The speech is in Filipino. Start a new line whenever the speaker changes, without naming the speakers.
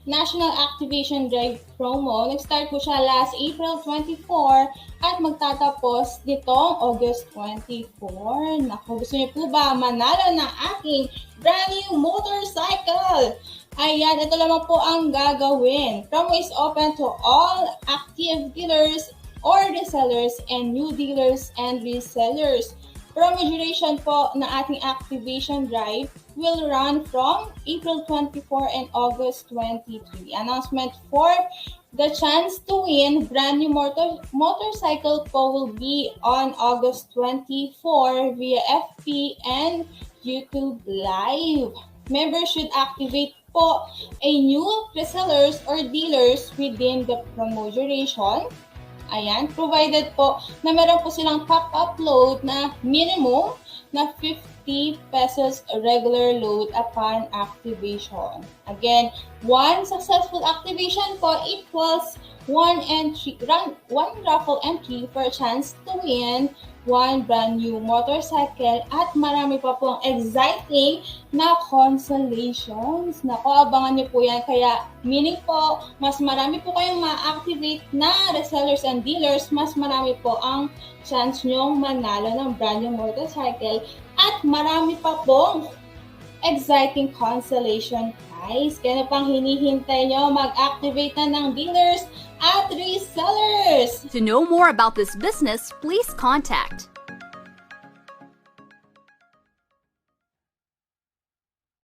National Activation Drive promo. Nag-start po siya last April 24 at magtatapos nitong August 24. Naku, gusto niyo po ba manalo ng aking brand new motorcycle? Ayan, ito lamang po ang gagawin. Promo is open to all active dealers or resellers and new dealers and resellers. Promo duration po na ating activation drive will run from April 24 and August 23. Announcement for the chance to win brand new motorcycle po will be on August 24 via FB and YouTube Live. Members should activate po a new resellers or dealers within the promo duration. Ayan, provided po na meron po silang top-up load na minimum na 50 pesos regular load upon activation. Again, one successful activation po equals one raffle entry for a chance to win one brand new motorcycle at marami pa pong exciting na consolations. Naku, abangan niyo po yan. Kaya meaning po, mas marami po kayong ma-activate na resellers and dealers, mas marami po ang chance nyong manalo ng brand new motorcycle at marami pa pong exciting consolation prize. Kaya na pang hinihintay nyo, mag-activate na ng dealers at resellers.
To know more about this business, please contact